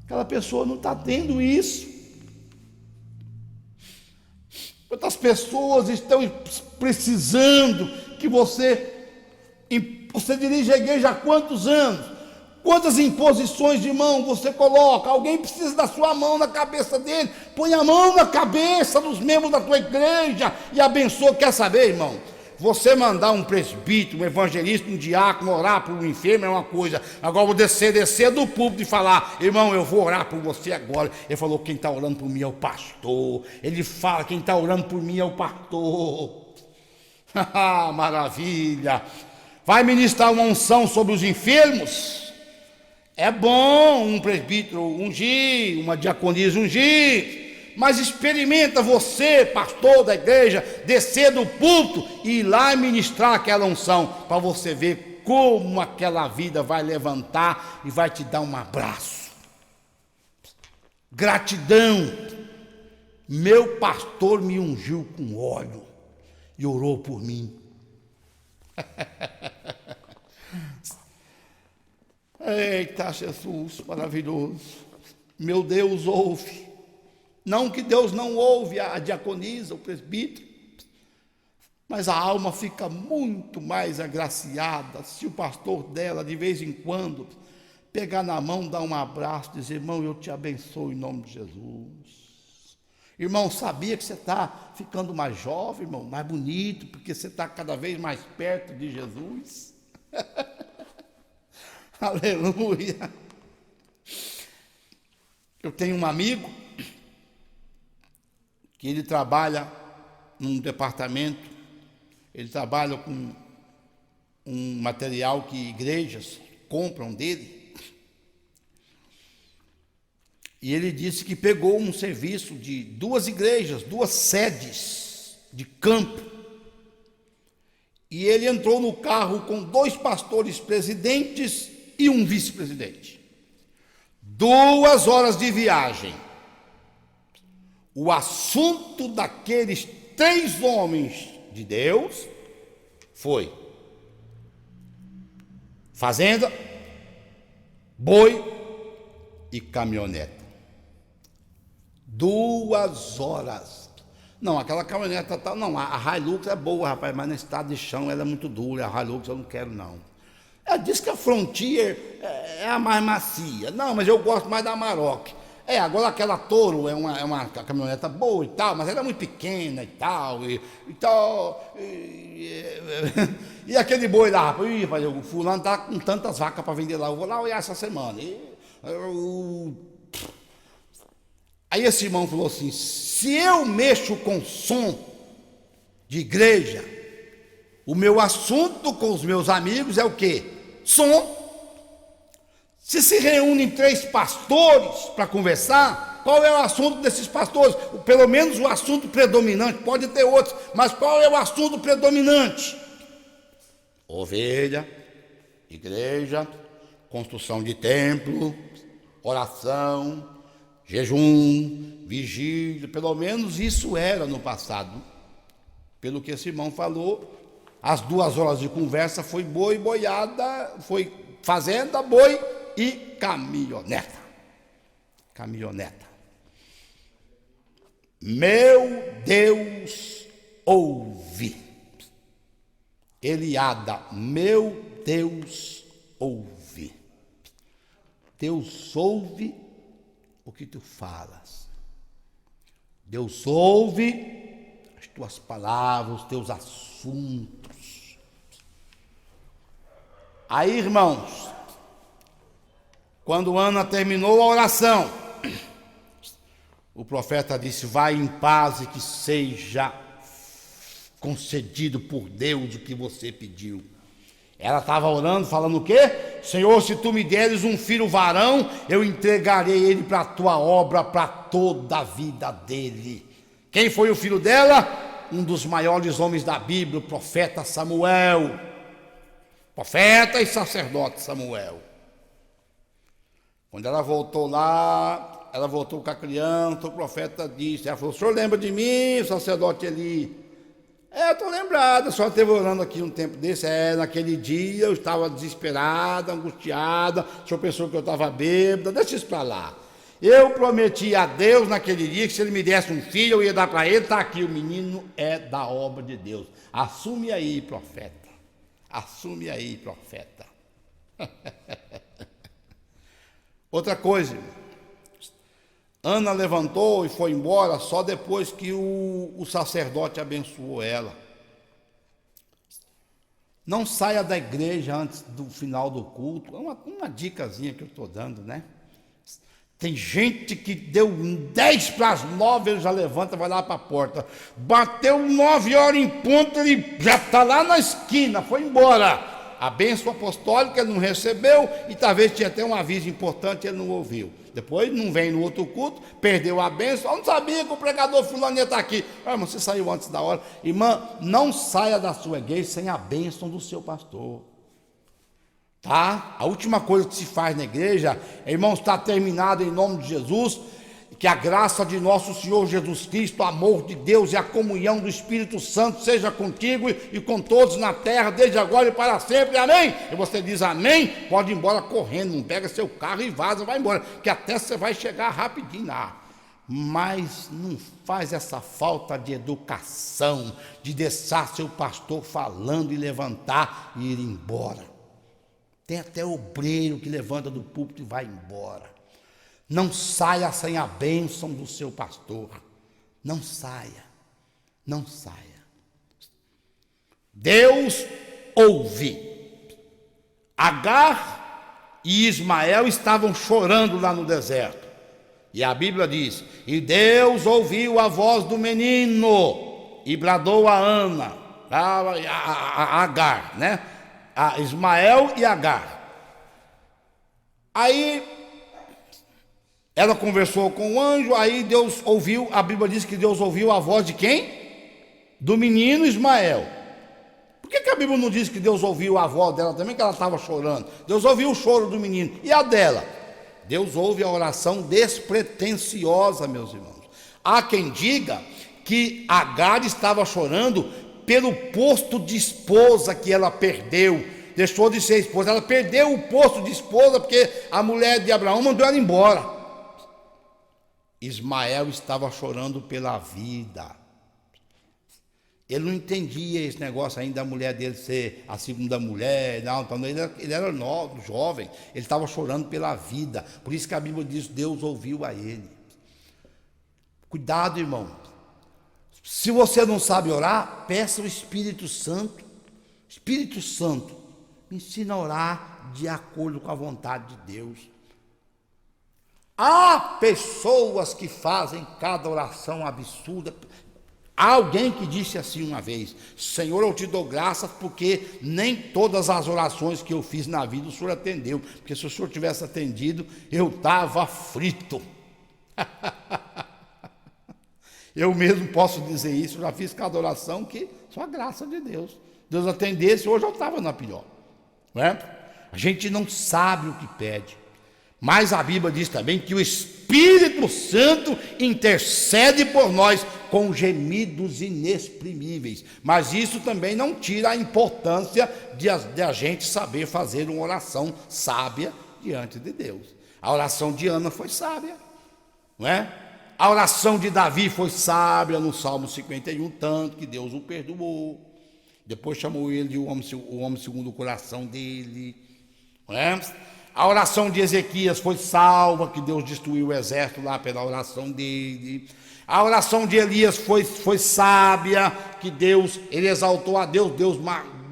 Aquela pessoa não está tendo isso. Quantas pessoas estão precisando que você dirige a igreja há quantos anos? Quantas imposições de mão você coloca? Alguém precisa da sua mão na cabeça dele. Põe a mão na cabeça dos membros da tua igreja e abençoa. Quer saber, irmão? Você mandar um presbítero, um evangelista, um diácono orar por um enfermo é uma coisa. Agora vou descer do púlpito e falar: irmão, eu vou orar por você agora. Ele falou: quem está orando por mim é o pastor. Ele fala: quem está orando por mim é o pastor. Maravilha. Vai ministrar uma unção sobre os enfermos? É bom um presbítero ungir, uma diaconisa ungir, mas experimenta você, pastor da igreja, descer do púlpito e ir lá ministrar aquela unção, para você ver como aquela vida vai levantar e vai te dar um abraço. Gratidão. Meu pastor me ungiu com óleo e orou por mim. Eita, Jesus, maravilhoso. Meu Deus ouve. Não que Deus não ouve a diaconisa, o presbítero, mas a alma fica muito mais agraciada se o pastor dela, de vez em quando, pegar na mão, dar um abraço, dizer: irmão, eu te abençoo em nome de Jesus. Irmão, sabia que você está ficando mais jovem, irmão, mais bonito, porque você está cada vez mais perto de Jesus. Aleluia. Eu tenho um amigo que ele trabalha num departamento, ele trabalha com um material que igrejas compram dele. E ele disse que pegou um serviço de 2 igrejas, 2 sedes de campo. E ele entrou no carro com 2 pastores presidentes e um vice-presidente. 2 horas de viagem. O assunto daqueles 3 homens de Deus foi fazenda, boi e caminhonete. 2 horas. Não, aquela caminhonete tal, não, a Hilux é boa, rapaz, mas no estado de chão ela é muito dura, a Hilux eu não quero, não. Ela diz que a Frontier é a mais macia. Não, mas eu gosto mais da Amarok. Agora aquela Toro é uma caminhoneta boa e tal, mas ela é muito pequena e tal, e aquele boi lá, rapaz, o fulano tá com tantas vacas para vender lá, eu vou lá olhar essa semana. Aí esse irmão falou assim: se eu mexo com som de igreja, o meu assunto com os meus amigos é o quê? Som. Se reúnem 3 pastores para conversar, qual é o assunto desses pastores? Pelo menos o assunto predominante, pode ter outros, mas qual é o assunto predominante? Ovelha, igreja, construção de templo, oração, jejum, vigília, pelo menos isso era no passado. Pelo que esse irmão falou, as 2 horas de conversa foi boi, boiada, foi fazenda, boi e caminhoneta. Caminhoneta. Meu Deus, ouve. Eliada, meu Deus, ouve. Deus ouve o que tu falas. Deus ouve as tuas palavras, os teus assuntos. Aí, irmãos, quando Ana terminou a oração, o profeta disse: vai em paz e que seja concedido por Deus o que você pediu. Ela estava orando, falando o quê? Senhor, se tu me deres um filho varão, eu entregarei ele para a tua obra, para toda a vida dele. Quem foi o filho dela? Um dos maiores homens da Bíblia, o profeta Samuel. Profeta e sacerdote Samuel. Quando ela voltou lá, ela voltou com a criança, o profeta disse, ela falou: o senhor lembra de mim, o sacerdote Eli? Eu estou lembrada, só esteve orando aqui um tempo desse. Naquele dia eu estava desesperada, angustiada, o senhor pensou que eu estava bêbada, deixa isso para lá. Eu prometi a Deus naquele dia que se ele me desse um filho, eu ia dar para ele. Está aqui, o menino é da obra de Deus. Assume aí, profeta. Assume aí, profeta. Outra coisa, Ana levantou e foi embora só depois que o sacerdote abençoou ela. Não saia da igreja antes do final do culto. É uma dicasinha que eu estou dando, né? Tem gente que deu 10 para as 9, ele já levanta, vai lá para a porta. Bateu 9 horas em ponto, ele já está lá na esquina, foi embora. A bênção apostólica ele não recebeu e talvez tinha até um aviso importante, ele não ouviu. Depois não vem no outro culto, perdeu a bênção. Eu não sabia que o pregador fulano ia estar aqui. Irmão, você saiu antes da hora. Irmã, não saia da sua igreja sem a bênção do seu pastor. Tá? A última coisa que se faz na igreja, irmãos, está terminado em nome de Jesus. Que a graça de nosso Senhor Jesus Cristo, o amor de Deus e a comunhão do Espírito Santo seja contigo e com todos na terra, desde agora e para sempre, amém? E você diz amém, pode ir embora correndo, não pega seu carro e vaza, vai embora, que até você vai chegar rapidinho lá. Mas não faz essa falta de educação, de deixar seu pastor falando e levantar e ir embora. Tem até obreiro que levanta do púlpito e vai embora. Não saia sem a bênção do seu pastor. Não saia. Não saia. Deus ouve. Agar e Ismael estavam chorando lá no deserto. E a Bíblia diz: e Deus ouviu a voz do menino e bradou a Ana, a Agar, né? A Ismael e Agar. Aí ela conversou com o anjo, aí Deus ouviu, a Bíblia diz que Deus ouviu a voz de quem? Do menino Ismael. Por que a Bíblia não diz que Deus ouviu a voz dela também, que ela estava chorando? Deus ouviu o choro do menino. E a dela? Deus ouve a oração despretensiosa, meus irmãos. Há quem diga que Agar estava chorando pelo posto de esposa que ela perdeu. Deixou de ser esposa. Ela perdeu o posto de esposa porque a mulher de Abraão mandou ela embora. Ismael estava chorando pela vida. Ele não entendia esse negócio ainda da mulher dele ser a segunda mulher. Não, então ele era novo, jovem. Ele estava chorando pela vida. Por isso que a Bíblia diz: Deus ouviu a ele. Cuidado, irmão. Se você não sabe orar, peça o Espírito Santo. Espírito Santo, me ensina a orar de acordo com a vontade de Deus. Há pessoas que fazem cada oração absurda. Há alguém que disse assim uma vez: Senhor, eu te dou graças porque nem todas as orações que eu fiz na vida o Senhor atendeu, porque se o Senhor tivesse atendido, eu estava frito. Eu mesmo posso dizer isso, eu já fiz cada oração que só a graça de Deus. Deus atendesse, hoje eu estava na pior. Não é? A gente não sabe o que pede. Mas a Bíblia diz também que o Espírito Santo intercede por nós com gemidos inexprimíveis. Mas isso também não tira a importância de a gente saber fazer uma oração sábia diante de Deus. A oração de Ana foi sábia, não é? A oração de Davi foi sábia no Salmo 51, tanto que Deus o perdoou. Depois chamou ele de o homem segundo o coração dele, não é? A oração de Ezequias foi salva, que Deus destruiu o exército lá pela oração dele. A oração de Elias foi sábia, que ele exaltou a Deus, Deus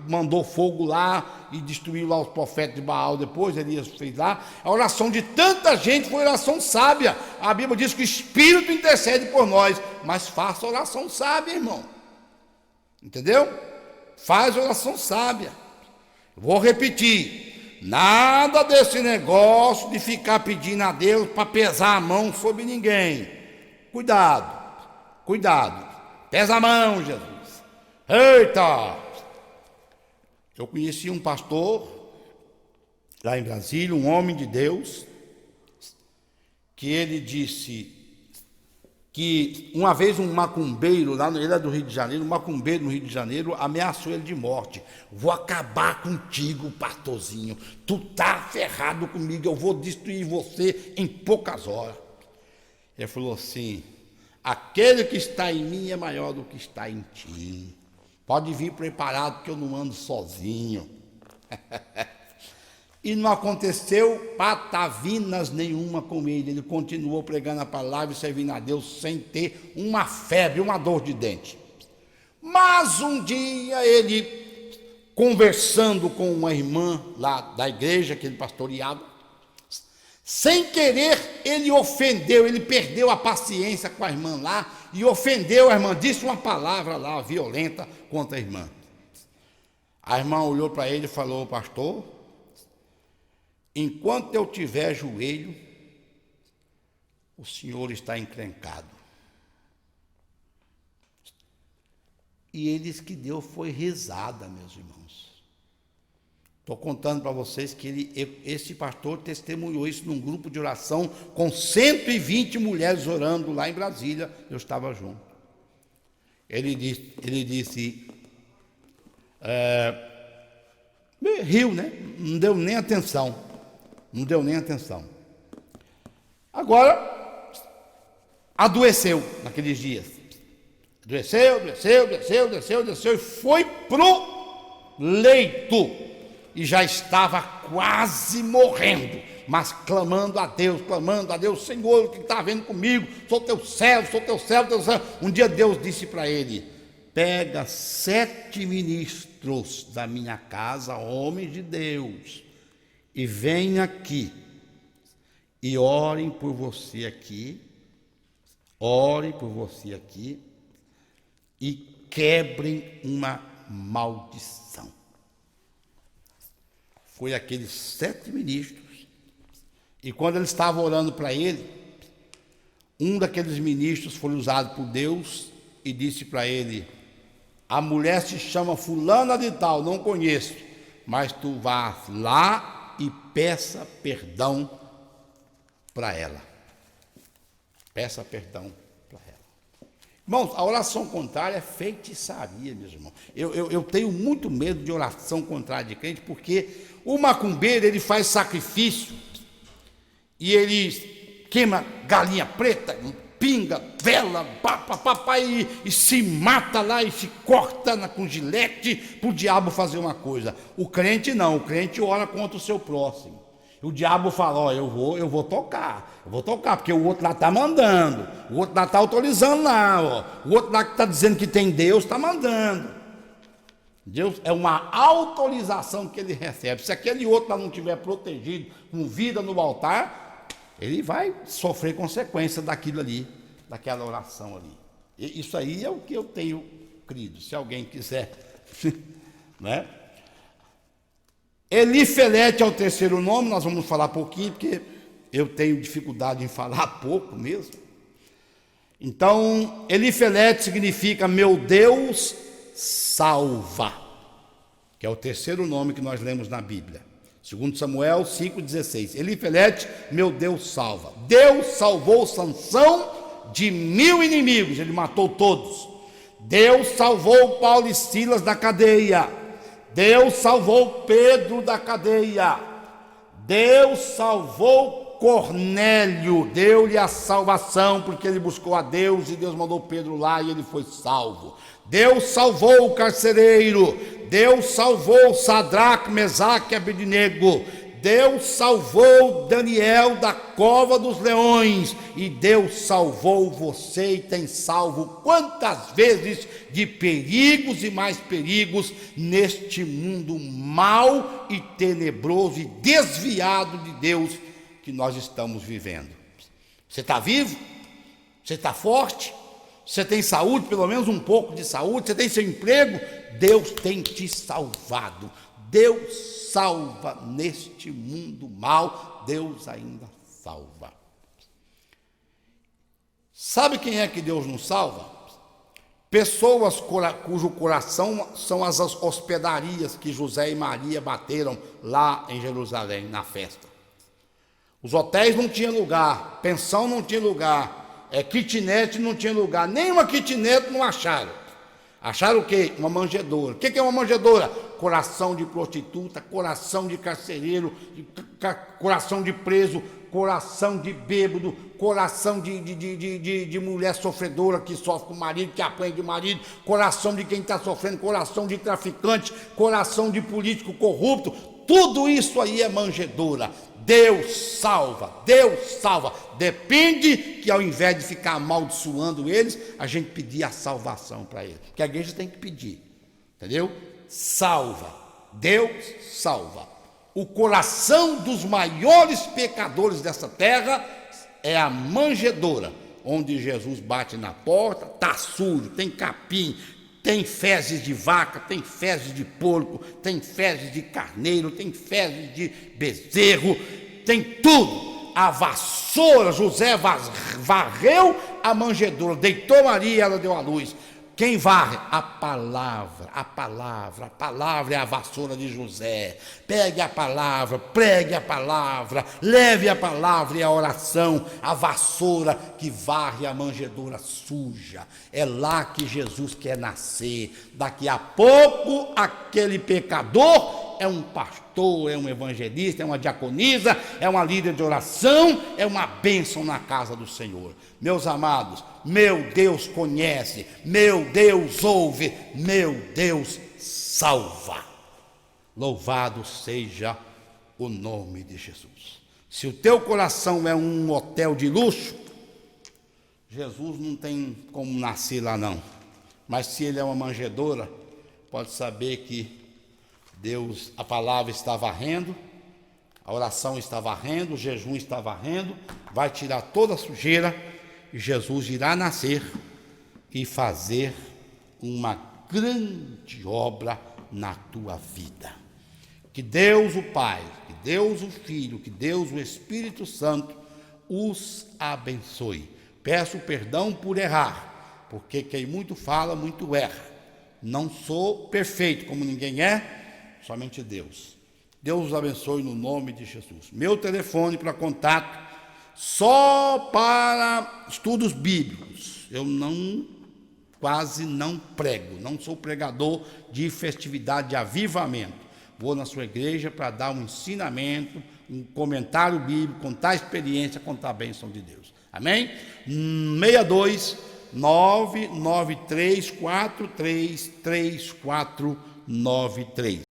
mandou fogo lá e destruiu lá os profetas de Baal, depois Elias fez lá. A oração de tanta gente foi oração sábia. A Bíblia diz que o Espírito intercede por nós, mas faça oração sábia, irmão. Entendeu? Faz oração sábia. Vou repetir. Nada desse negócio de ficar pedindo a Deus para pesar a mão sobre ninguém. Cuidado, cuidado. Pesa a mão, Jesus. Eita! Eu conheci um pastor lá em Brasília, um homem de Deus, que ele disse que uma vez um macumbeiro, ele é do Rio de Janeiro, um macumbeiro no Rio de Janeiro ameaçou ele de morte. Vou acabar contigo, pastorzinho, tu tá ferrado comigo, eu vou destruir você em poucas horas. Ele falou assim: aquele que está em mim é maior do que está em ti, pode vir preparado porque eu não ando sozinho. E não aconteceu patavinas nenhuma com ele continuou pregando a palavra e servindo a Deus sem ter uma febre, uma dor de dente. Mas um dia ele, conversando com uma irmã lá da igreja que ele pastoreava, sem querer ele ofendeu, ele perdeu a paciência com a irmã lá e ofendeu a irmã, disse uma palavra lá violenta contra a irmã. A irmã olhou para ele e falou: pastor, enquanto eu tiver joelho, o senhor está encrencado. E ele disse que Deus foi risada, meus irmãos. Estou contando para vocês que esse pastor testemunhou isso num grupo de oração com 120 mulheres orando lá em Brasília. Eu estava junto. Ele disse riu, né? Não deu nem atenção. Agora, adoeceu naqueles dias. Adoeceu e foi pro leito. e já estava quase morrendo, mas clamando a Deus, Senhor, o que está vendo comigo? Sou teu servo, teu servo. Um dia Deus disse para ele: pega 7 ministros da minha casa, homens de Deus, e vem aqui, e orem por você aqui, e quebrem uma maldição. Foi aqueles 7 ministros, e quando eles estavam orando para ele, um daqueles ministros foi usado por Deus e disse para ele: a mulher se chama fulana de tal, não conheço, mas tu vá lá e peça perdão para ela. Peça perdão para ela. Irmãos, a oração contrária é feitiçaria, meus irmãos. Eu tenho muito medo de oração contrária de crente, porque o macumbeiro, ele faz sacrifício e ele queima galinha preta, pinga, vela, e se mata lá e se corta com gilete para o diabo fazer uma coisa. O crente não, o crente ora contra o seu próximo. O diabo fala: ó, eu vou tocar, porque o outro lá está mandando, o outro lá está autorizando lá, ó, o outro lá que está dizendo que tem Deus está mandando. Deus é uma autorização que ele recebe. Se aquele outro lá não estiver protegido, com vida no altar, ele vai sofrer consequência daquilo ali, daquela oração ali. E isso aí é o que eu tenho crido, se alguém quiser, né? Elifelete é o terceiro nome, nós vamos falar pouquinho, porque eu tenho dificuldade em falar pouco mesmo. Então, Elifelete significa meu Deus salva, que é o terceiro nome que nós lemos na Bíblia. 2 Samuel 5,16. Elifelete, meu Deus salva. Deus salvou Sansão de 1000 inimigos, ele matou todos. Deus salvou Paulo e Silas da cadeia. Deus salvou Pedro da cadeia. Deus salvou Cornélio, deu-lhe a salvação, porque ele buscou a Deus e Deus mandou Pedro lá e ele foi salvo. Deus salvou o carcereiro. Deus salvou Sadraque, Mesaque e Abednego. Deus salvou Daniel da cova dos leões, e Deus salvou você e tem salvo quantas vezes de perigos e mais perigos neste mundo mau e tenebroso e desviado de Deus que nós estamos vivendo. Você está vivo? Você está forte? Você tem saúde, pelo menos um pouco de saúde? Você tem seu emprego? Deus tem te salvado. Deus salva neste mundo mau, Deus ainda salva. Sabe quem é que Deus não salva? Pessoas cujo coração são as hospedarias que José e Maria bateram lá em Jerusalém, na festa. Os hotéis não tinham lugar, pensão não tinha lugar, kitnet não tinha lugar, nenhuma kitnet não acharam. Acharam o quê? Uma manjedoura. O que é uma manjedoura? Coração de prostituta, coração de carcereiro, coração de preso, coração de bêbado, coração de mulher sofredora que sofre com o marido, que apanha de marido, coração de quem está sofrendo, coração de traficante, coração de político corrupto. Tudo isso aí é manjedoura. Deus salva, Deus salva. Depende que ao invés de ficar amaldiçoando eles, a gente pedir a salvação para eles. Que a igreja tem que pedir, entendeu? Salva, Deus salva. O coração dos maiores pecadores dessa terra é a manjedoura, onde Jesus bate na porta, está sujo, tem capim, tem fezes de vaca, tem fezes de porco, tem fezes de carneiro, tem fezes de bezerro, tem tudo. A vassoura, José varreu a manjedoura, deitou Maria e ela deu à luz. Quem varre? A palavra é a vassoura de José. Pegue a palavra, pregue a palavra, leve a palavra e a oração, a vassoura que varre a manjedoura suja. É lá que Jesus quer nascer. Daqui a pouco, aquele pecador é um pastor, é um evangelista, é uma diaconisa, é uma líder de oração, é uma bênção na casa do Senhor. Meus amados, meu Deus conhece, meu Deus ouve, meu Deus salva. Louvado seja o nome de Jesus. Se o teu coração é um hotel de luxo, Jesus não tem como nascer lá não. Mas se ele é uma manjedoura, pode saber que Deus, a palavra está varrendo, a oração está varrendo, o jejum está varrendo, vai tirar toda a sujeira e Jesus irá nascer e fazer uma grande obra na tua vida. Que Deus o Pai, que Deus o Filho, que Deus o Espírito Santo os abençoe. Peço perdão por errar, porque quem muito fala, muito erra. Não sou perfeito como ninguém é, somente Deus. Deus os abençoe no nome de Jesus. Meu telefone para contato, só para estudos bíblicos. Eu quase não prego, não sou pregador de festividade de avivamento. Vou na sua igreja para dar um ensinamento, um comentário bíblico, contar a experiência, contar a bênção de Deus. Amém? 62 993433493.